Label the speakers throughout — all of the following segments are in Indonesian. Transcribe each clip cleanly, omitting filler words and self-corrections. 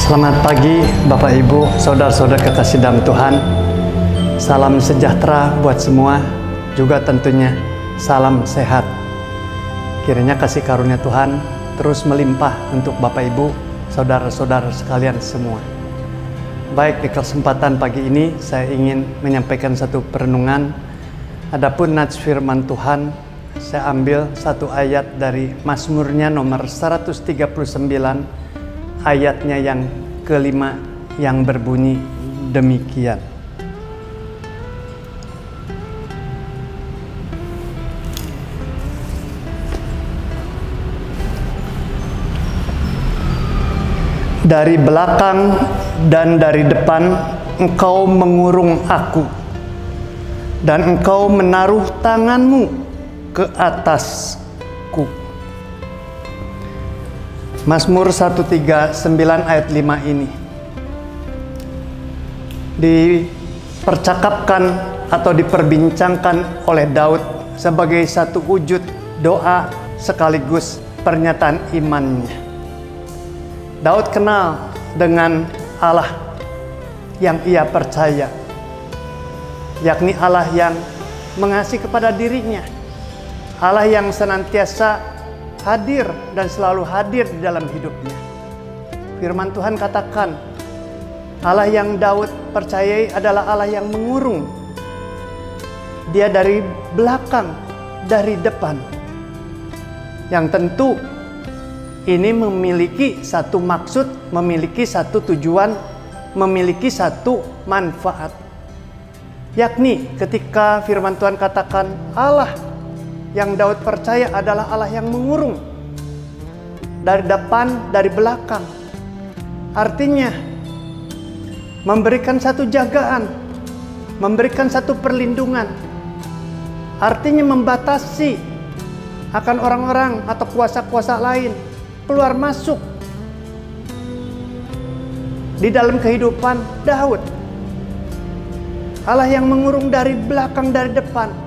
Speaker 1: Selamat pagi Bapak Ibu, Saudara-saudara kekasih dalam Tuhan. Salam sejahtera buat semua, juga tentunya salam sehat. Kiranya kasih karunia Tuhan terus melimpah untuk Bapak Ibu, Saudara-saudara sekalian semua. Baik, di kesempatan pagi ini saya ingin menyampaikan satu perenungan. Adapun nats firman Tuhan, saya ambil satu ayat dari Mazmurnya nomor 139, ayatnya yang kelima yang berbunyi demikian. Dari belakang dan dari depan engkau mengurung aku, dan engkau menaruh tanganmu ke atasku. Mazmur 139 ayat 5 ini dipercakapkan atau diperbincangkan oleh Daud sebagai satu wujud doa sekaligus pernyataan imannya. Daud kenal dengan Allah yang ia percaya, yakni Allah yang mengasihi kepada dirinya, Allah yang senantiasa hadir dan selalu hadir di dalam hidupnya. Firman Tuhan katakan, Allah yang Daud percayai adalah Allah yang mengurung. Dia dari belakang, dari depan. Yang tentu ini memiliki satu maksud, memiliki satu tujuan, memiliki satu manfaat. Yakni ketika firman Tuhan katakan Allah yang Daud percaya adalah Allah yang mengurung dari depan, dari belakang. Artinya memberikan satu jagaan, memberikan satu perlindungan. Artinya membatasi akan orang-orang atau kuasa-kuasa lain keluar masuk di dalam kehidupan Daud. Allah yang mengurung dari belakang, dari depan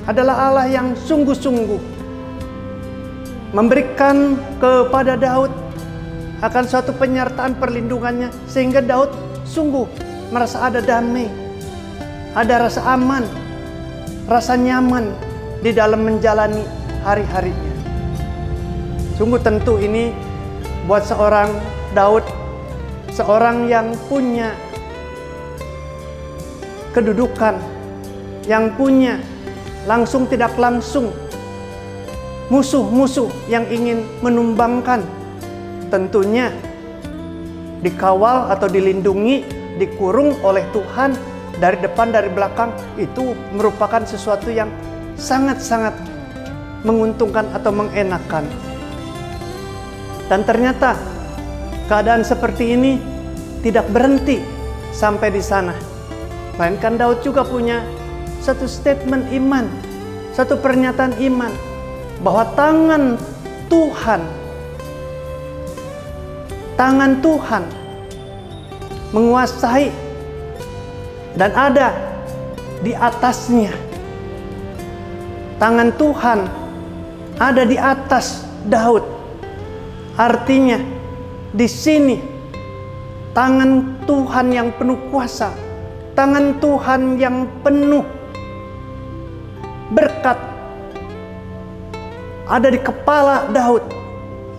Speaker 1: adalah Allah yang sungguh-sungguh memberikan kepada Daud akan suatu penyertaan perlindungannya, sehingga Daud sungguh merasa ada damai, ada rasa aman, rasa nyaman di dalam menjalani hari-harinya. Sungguh tentu ini buat seorang Daud, seorang yang punya kedudukan, yang punya langsung tidak langsung musuh-musuh yang ingin menumbangkan, tentunya dikawal atau dilindungi, dikurung oleh Tuhan dari depan, dari belakang. Itu merupakan sesuatu yang sangat-sangat menguntungkan atau mengenakan. Dan ternyata keadaan seperti ini tidak berhenti sampai di sana, melainkan Daud juga punya satu statement iman, satu pernyataan iman, bahwa tangan Tuhan menguasai dan ada di atasnya. Tangan Tuhan ada di atas Daud. Artinya di sini tangan Tuhan yang penuh kuasa, tangan Tuhan yang penuh berkat ada di kepala Daud,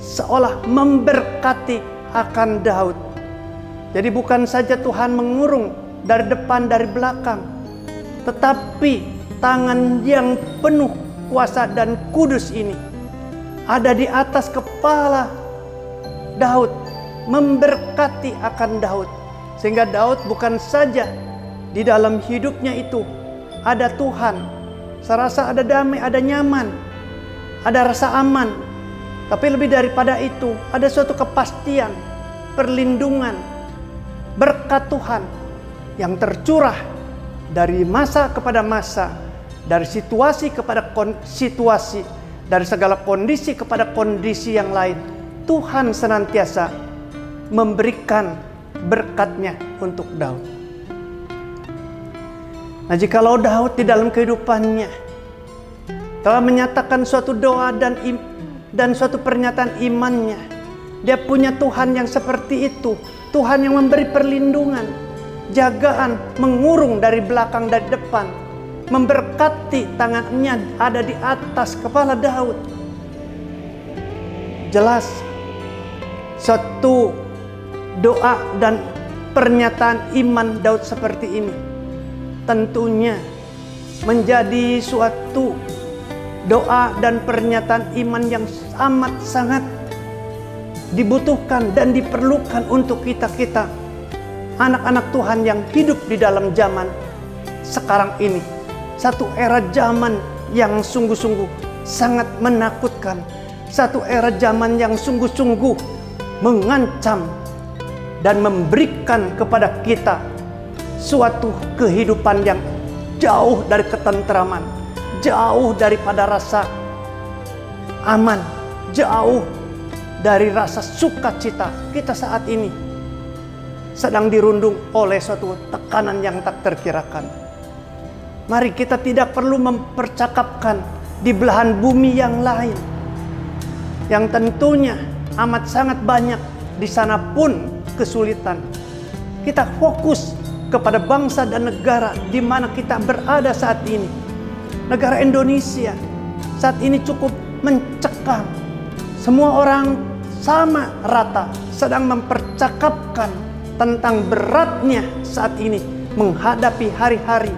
Speaker 1: seolah memberkati akan Daud. Jadi bukan saja Tuhan mengurung dari depan, dari belakang, tetapi tangan yang penuh kuasa dan kudus ini ada di atas kepala Daud, memberkati akan Daud. Sehingga Daud bukan saja di dalam hidupnya itu ada Tuhan, saya rasa ada damai, ada nyaman, ada rasa aman. Tapi lebih daripada itu, ada suatu kepastian, perlindungan, berkat Tuhan yang tercurah dari masa kepada masa, dari situasi kepada situasi, dari segala kondisi kepada kondisi yang lain. Tuhan senantiasa memberikan berkatnya untuk Daud. Nah, jikalau Daud di dalam kehidupannya telah menyatakan suatu doa dan suatu pernyataan imannya, Dia punya Tuhan yang seperti itu. Tuhan yang memberi perlindungan, jagaan, mengurung dari belakang, dari depan, memberkati, tangannya ada di atas kepala Daud. Jelas satu doa dan pernyataan iman Daud seperti ini tentunya menjadi suatu doa dan pernyataan iman yang amat sangat dibutuhkan dan diperlukan untuk kita-kita anak-anak Tuhan yang hidup di dalam zaman sekarang ini. Satu era zaman yang sungguh-sungguh sangat menakutkan. Satu era zaman yang sungguh-sungguh mengancam dan memberikan kepada kita suatu kehidupan yang jauh dari ketentraman, jauh daripada rasa aman, jauh dari rasa sukacita. Kita saat ini sedang dirundung oleh suatu tekanan yang tak terkirakan. Mari kita tidak perlu mempercakapkan di belahan bumi yang lain, yang tentunya amat sangat banyak di sana pun kesulitan. Kita fokus kepada bangsa dan negara di mana kita berada saat ini. Negara Indonesia saat ini cukup mencekam. Semua orang sama rata sedang mempercakapkan tentang beratnya saat ini menghadapi hari-hari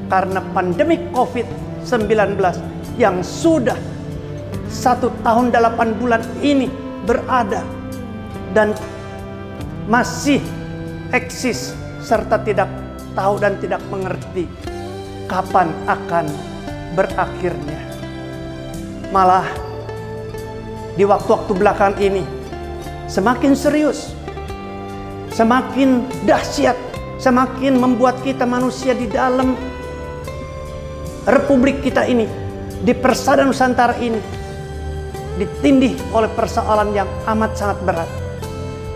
Speaker 1: karena pandemi COVID-19 yang sudah 1 tahun 8 bulan ini berada dan masih eksis serta tidak tahu dan tidak mengerti kapan akan berakhirnya. Malah di waktu-waktu belakangan ini semakin serius, semakin dahsyat, semakin membuat kita manusia di dalam republik kita ini, di persada Nusantara ini, ditindih oleh persoalan yang amat sangat berat.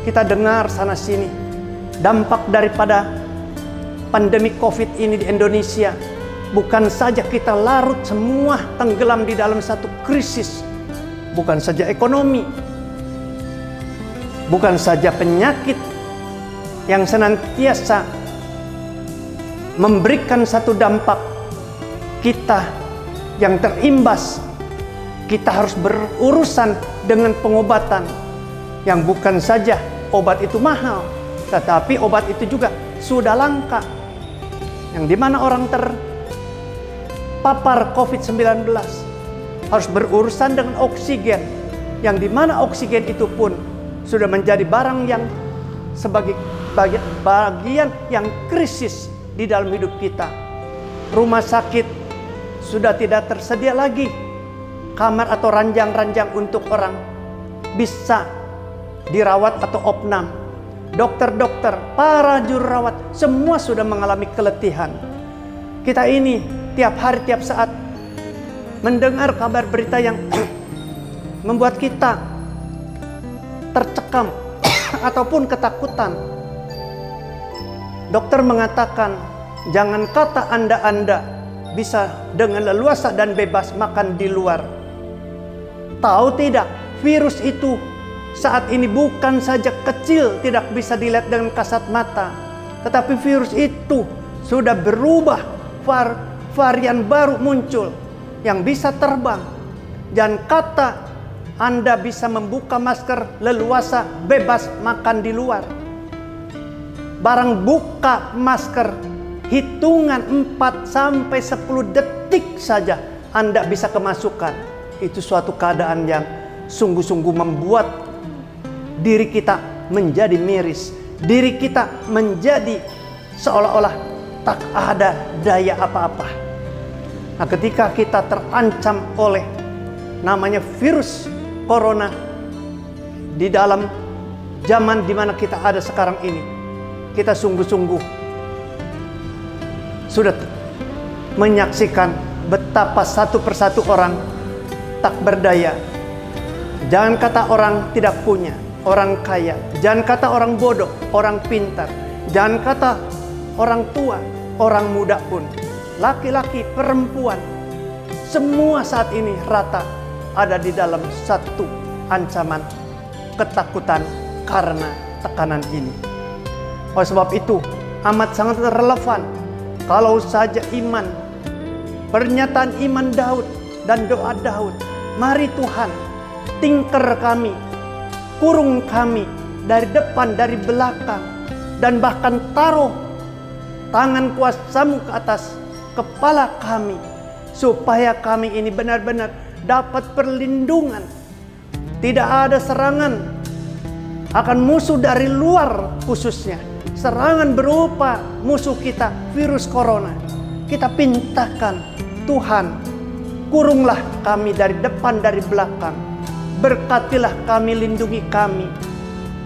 Speaker 1: Kita dengar sana sini dampak daripada pandemi COVID ini di Indonesia. Bukan saja kita larut semua tenggelam di dalam satu krisis, bukan saja ekonomi, bukan saja penyakit yang senantiasa memberikan satu dampak, kita yang terimbas, kita harus berurusan dengan pengobatan yang bukan saja obat itu mahal, tetapi obat itu juga sudah langka, yang dimana orang terpapar COVID-19 harus berurusan dengan oksigen, yang dimana oksigen itu pun sudah menjadi barang yang sebagai bagian yang krisis di dalam hidup kita. Rumah sakit sudah tidak tersedia lagi kamar atau ranjang-ranjang untuk orang bisa dirawat atau opnam. Dokter-dokter, para jururawat, semua sudah mengalami keletihan. Kita ini tiap hari, tiap saat mendengar kabar berita yang membuat kita tercekam ataupun ketakutan. Dokter mengatakan, jangan kata Anda bisa dengan leluasa dan bebas makan di luar. Tahu tidak, virus itu saat ini bukan saja kecil, tidak bisa dilihat dengan kasat mata, tetapi virus itu sudah berubah, varian baru muncul yang bisa terbang. Dan kata Anda bisa membuka masker leluasa, bebas makan di luar. Barang buka masker, hitungan 4-10 detik saja Anda bisa kemasukan. Itu suatu keadaan yang sungguh-sungguh membuat diri kita menjadi miris, diri kita menjadi seolah-olah tak ada daya apa-apa. Nah, ketika kita terancam oleh namanya virus corona di dalam zaman di mana kita ada sekarang ini, kita sungguh-sungguh sudah menyaksikan betapa satu persatu orang tak berdaya. Jangan kata orang tidak punya, orang kaya, jangan kata orang bodoh, orang pintar, jangan kata orang tua, orang muda pun, laki-laki, perempuan, semua saat ini rata ada di dalam satu ancaman ketakutan karena tekanan ini. Oleh sebab itu, amat sangat relevan kalau saja iman, pernyataan iman Daud dan doa Daud, mari Tuhan, tingker kami, kurung kami dari depan, dari belakang, dan bahkan taruh tangan kuasa-Mu ke atas kepala kami, supaya kami ini benar-benar dapat perlindungan. Tidak ada serangan akan musuh dari luar, khususnya serangan berupa musuh kita, virus corona. Kita pintakan, Tuhan, kurunglah kami dari depan, dari belakang. Berkatilah kami, lindungi kami.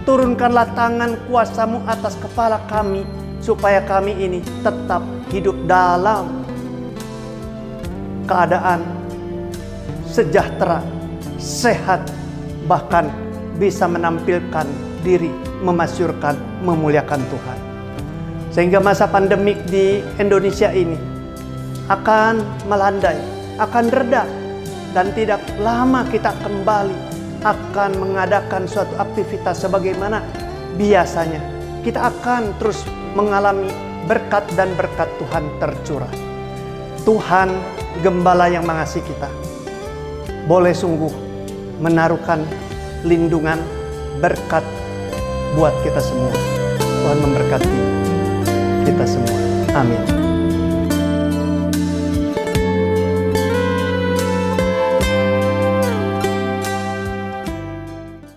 Speaker 1: Turunkanlah tangan kuasa-Mu atas kepala kami, supaya kami ini tetap hidup dalam keadaan sejahtera, sehat, bahkan bisa menampilkan diri, memasyurkan, memuliakan Tuhan. Sehingga masa pandemik di Indonesia ini akan melandai, akan reda, dan tidak lama kita kembali akan mengadakan suatu aktivitas sebagaimana biasanya. Kita akan terus mengalami berkat dan berkat Tuhan tercurah. Tuhan Gembala yang mengasihi kita boleh sungguh menaruhkan lindungan berkat buat kita semua. Tuhan memberkati kita semua. Amin.